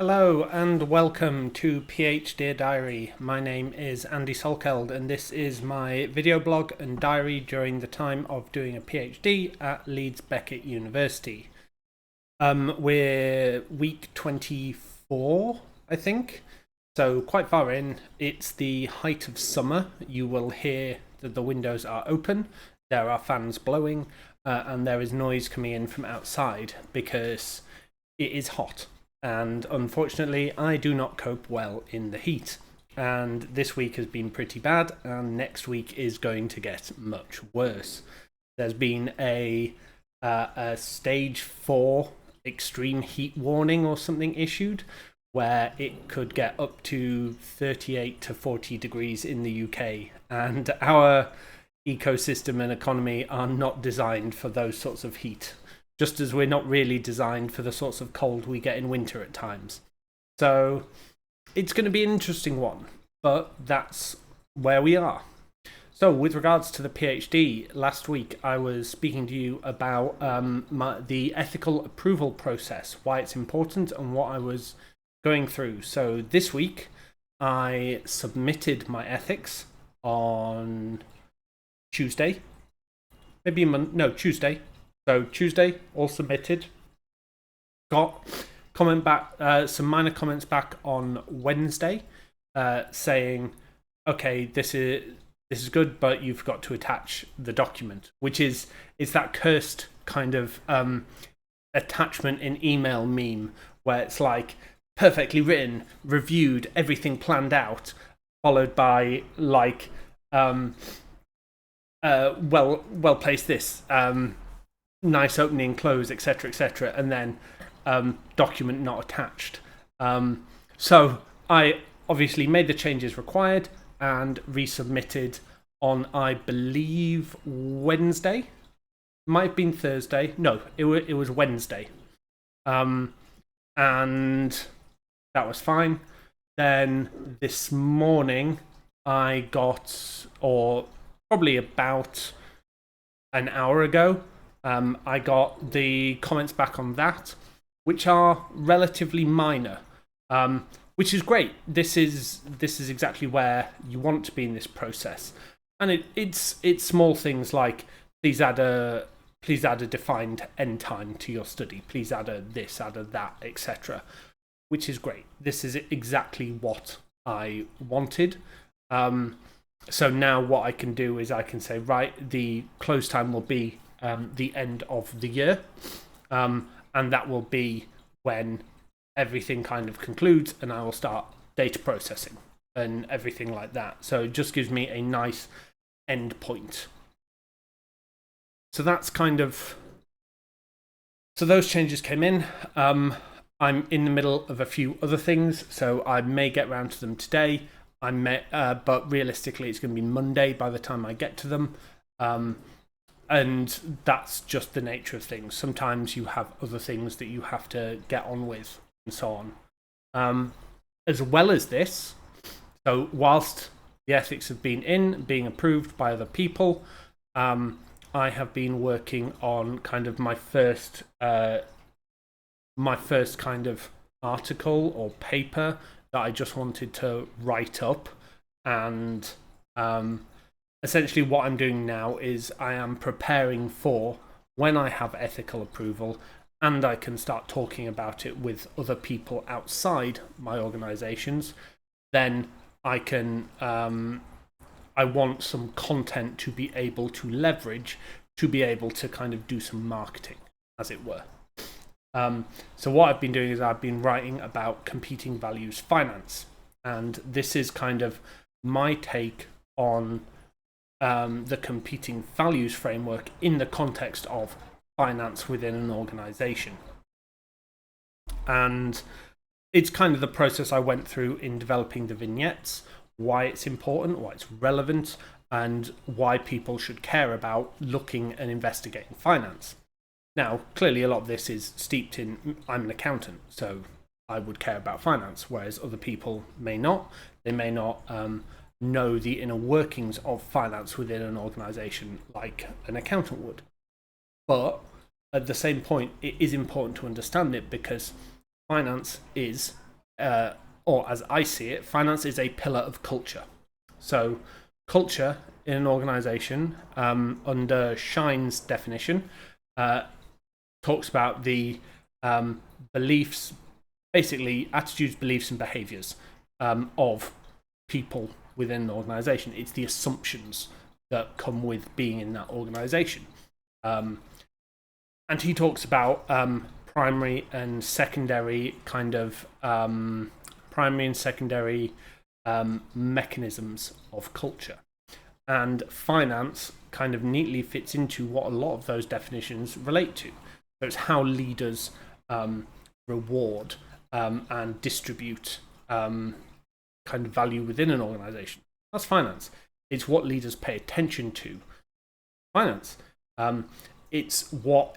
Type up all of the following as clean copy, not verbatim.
Hello and welcome to PhDear Diary. My name is Andy Salkeld and this is my video blog and diary during the time of doing a PhD at Leeds Beckett University. We're week 24, I think, so quite far in. It's the height of summer. You will hear that the windows are open, there are fans blowing, and there is noise coming in from outside because it is hot. And unfortunately, I do not cope well in the heat. And this week has been pretty bad, and next week is going to get much worse. There's been a stage 4 extreme heat warning or something issued, where it could get up to 38 to 40 degrees in the UK. And our ecosystem and economy are not designed for those sorts of heat. Just as we're not really designed for the sorts of cold we get in winter at times. So it's going to be an interesting one, but that's where we are. So with regards to the PhD, last week I was speaking to you about the ethical approval process, why it's important and what I was going through. So this week I submitted my ethics on Tuesday. Tuesday. So Tuesday, all submitted. Got comment back, some minor comments back on Wednesday, saying, "Okay, this is good, but you've got to attach the document," which is that cursed kind of attachment in email meme where it's like perfectly written, reviewed, everything planned out, followed by like, well placed this. Nice opening, close, etc., etc., and then document not attached. So I obviously made the changes required and resubmitted on, I believe, Wednesday. Might have been Thursday. No, it was Wednesday. And that was fine. Then this morning I got, or probably about an hour ago, I got the comments back on that, which are relatively minor, which is great. This is exactly where you want to be in this process, and it's small things like please add a defined end time to your study, please add a this, add a that, etc., which is great. This is exactly what I wanted. So now what I can do is I can say, right, the close time will be the end of the year, and that will be when everything kind of concludes and I will start data processing and everything like that. So it just gives me a nice end point. So that's kind of, so those changes came in. I'm in the middle of a few other things, so I may get around to them today. But realistically it's going to be Monday by the time I get to them. And that's just the nature of things. Sometimes you have other things that you have to get on with and so on. As well as this, so whilst the ethics have been being approved by other people, I have been working on kind of my first kind of article or paper that I just wanted to write up. And essentially what I'm doing now is I am preparing for when I have ethical approval and I can start talking about it with other people outside my organisations, then I can, I want some content to be able to leverage, to be able to kind of do some marketing, as it were. So what I've been doing is I've been writing about competing values finance, and this is kind of my take on the competing values framework in the context of finance within an organisation. And it's kind of the process I went through in developing the vignettes, why it's important, why it's relevant, and why people should care about looking and investigating finance. Now, clearly a lot of this is steeped in, I'm an accountant, so I would care about finance, whereas other people may not. They may not know the inner workings of finance within an organisation like an accountant would. But at the same point, it is important to understand it because finance is or as I see it, finance is a pillar of culture. So culture in an organisation, under Shine's definition, talks about the beliefs, basically attitudes, beliefs, and behaviours of people within an organisation. It's the assumptions that come with being in that organisation. And he talks about primary and secondary mechanisms of culture. And finance kind of neatly fits into what a lot of those definitions relate to. So it's how leaders reward and distribute kind of value within an organization. That's finance. It's what leaders pay attention to. Finance. It's what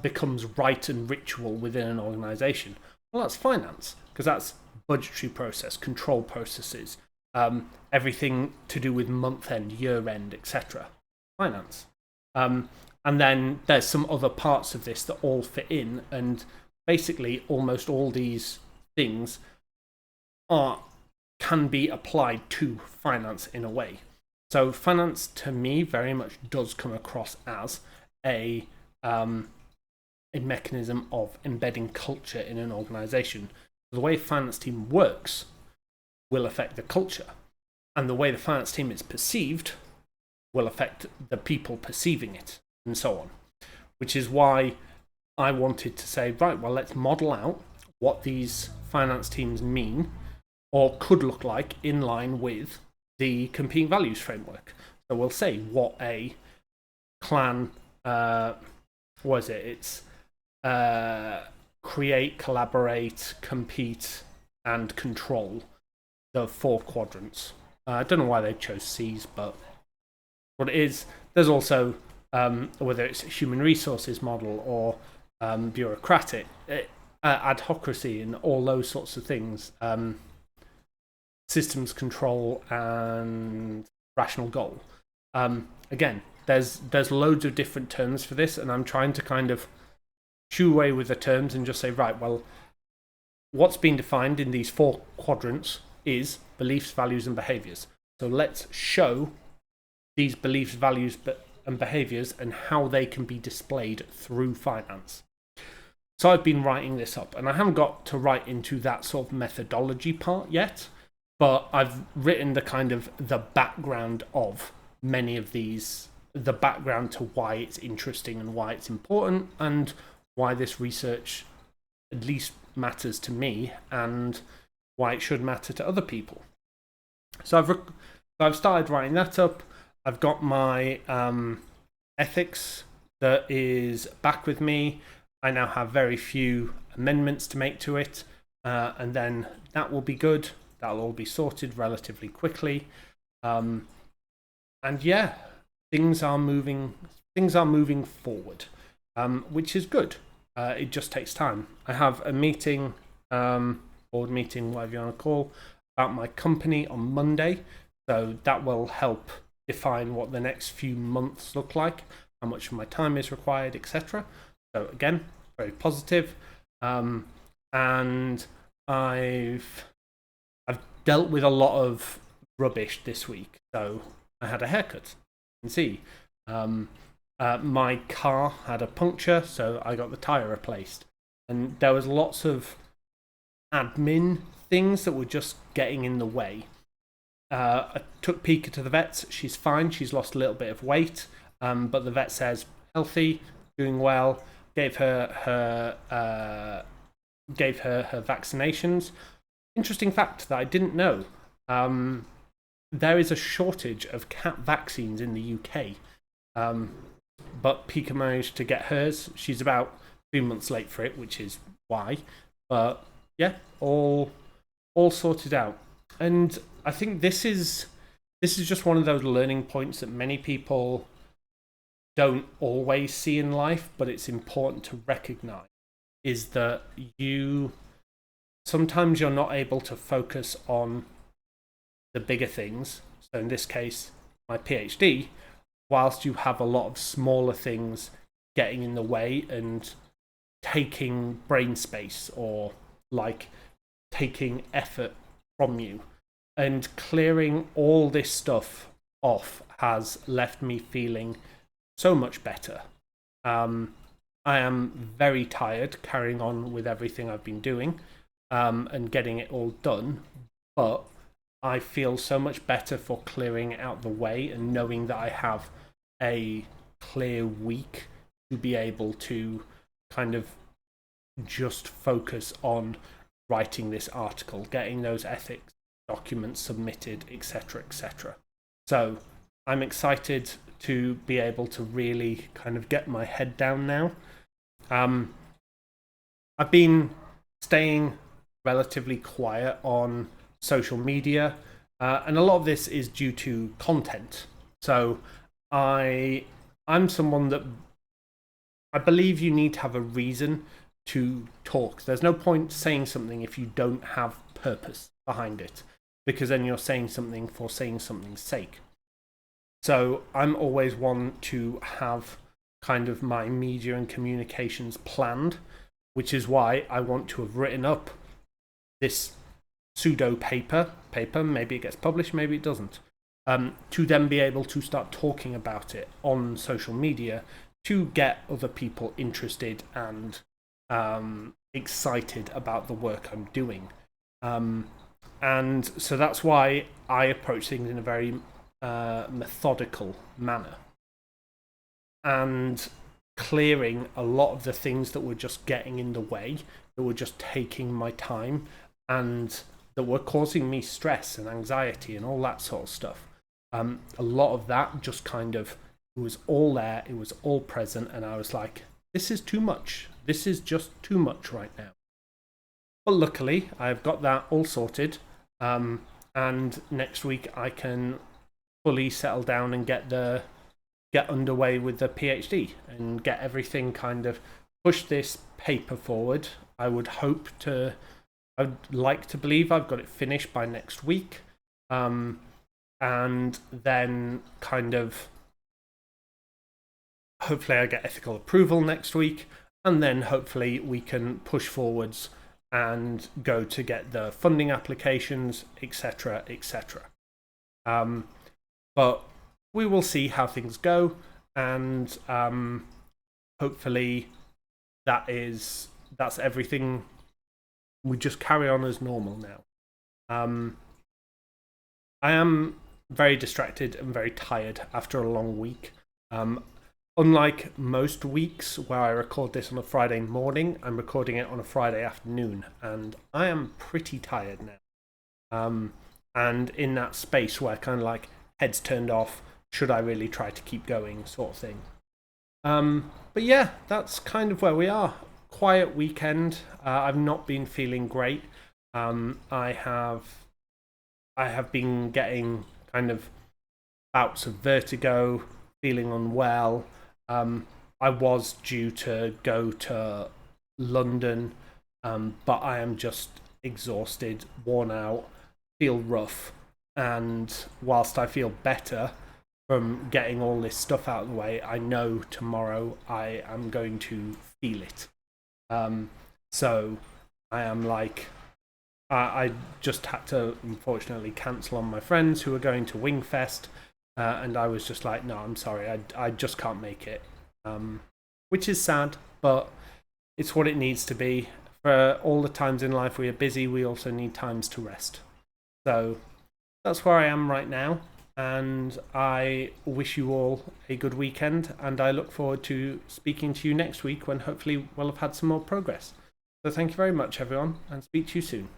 becomes right and ritual within an organization. Well, that's finance, because that's budgetary process, control processes, everything to do with month end, year end, etc. Finance. And then there's some other parts of this that all fit in, and basically almost all these things can be applied to finance in a way. So finance, to me, very much does come across as a mechanism of embedding culture in an organization. The way a finance team works will affect the culture, and the way the finance team is perceived will affect the people perceiving it, and so on. Which is why I wanted to say, right, well, let's model out what these finance teams mean or could look like in line with the competing values framework. So we'll say what a clan, it's create, collaborate, compete, and control, the 4 quadrants. I don't know why they chose C's, but what it is, there's also, whether it's human resources model or bureaucratic, adhocracy, and all those sorts of things, systems control and rational goal. Again, there's loads of different terms for this, and I'm trying to kind of chew away with the terms and just say, right, well, what's been defined in these 4 quadrants is beliefs, values, and behaviours. So let's show these beliefs, values, and behaviours and how they can be displayed through finance. So I've been writing this up, and I haven't got to write into that sort of methodology part yet, but I've written the kind of the background of many of these, the background to why it's interesting and why it's important, and why this research at least matters to me, and why it should matter to other people. So I've started writing that up. I've got my ethics that is back with me. I now have very few amendments to make to it, and then that will be good. That'll all be sorted relatively quickly. And yeah, things are moving forward, which is good. It just takes time. I have a meeting, board meeting, whatever you want to call, about my company on Monday. So that will help define what the next few months look like, how much of my time is required, etc. So again, very positive. And I've dealt with a lot of rubbish this week. So I had a haircut. You can see. My car had a puncture, so I got the tyre replaced. And there was lots of admin things that were just getting in the way. I took Pika to the vets. She's fine. She's lost a little bit of weight, but the vet says healthy, doing well. Gave her vaccinations. Interesting fact that I didn't know. There is a shortage of cat vaccines in the UK. But Pika managed to get hers. She's about 2 months late for it, which is why. But yeah, all sorted out. And I think this is just one of those learning points that many people don't always see in life, but it's important to recognize, is that sometimes you're not able to focus on the bigger things. So in this case, my PhD, whilst you have a lot of smaller things getting in the way and taking brain space, or like taking effort from you. And clearing all this stuff off has left me feeling so much better. I am very tired carrying on with everything I've been doing and getting it all done, but I feel so much better for clearing it out the way and knowing that I have a clear week to be able to kind of just focus on writing this article, getting those ethics documents submitted, etc., etc. So I'm excited to be able to really kind of get my head down now. I've been staying relatively quiet on social media, and a lot of this is due to content. So I'm someone that I believe you need to have a reason to talk. There's no point saying something if you don't have purpose behind it, because then you're saying something for saying something's sake. So I'm always one to have kind of my media and communications planned, which is why I want to have written up this pseudo paper, maybe it gets published, maybe it doesn't, to then be able to start talking about it on social media to get other people interested and excited about the work I'm doing. And so that's why I approach things in a very methodical manner. And clearing a lot of the things that were just getting in the way, that were just taking my time, and that were causing me stress and anxiety and all that sort of stuff. A lot of that just kind of, it was all there, it was all present, and I was like, this is too much. This is just too much right now. But luckily, I've got that all sorted, and next week I can fully settle down and get underway with the PhD and get everything kind of push this paper forward. I'd like to believe I've got it finished by next week, and then kind of hopefully I get ethical approval next week, and then hopefully we can push forwards and go to get the funding applications, etc., etc. But we will see how things go, and hopefully that's everything. We just carry on as normal now. I am very distracted and very tired after a long week. Unlike most weeks where I record this on a Friday morning, I'm recording it on a Friday afternoon, and I am pretty tired now. And in that space where kind of like head's turned off, should I really try to keep going sort of thing. But yeah, that's kind of where we are. Quiet weekend. I've not been feeling great. I have been getting kind of bouts of vertigo, feeling unwell. I was due to go to London, but I am just exhausted, worn out, feel rough, and whilst I feel better from getting all this stuff out of the way, I know tomorrow I am going to feel it. So I am like, I just had to unfortunately cancel on my friends who were going to Wingfest, and I was just like, no, I'm sorry, I just can't make it, which is sad, but it's what it needs to be. For all the times in life we are busy, we also need times to rest. So that's where I am right now, and I wish you all a good weekend, and I look forward to speaking to you next week when hopefully we'll have had some more progress. So thank you very much, everyone, and speak to you soon.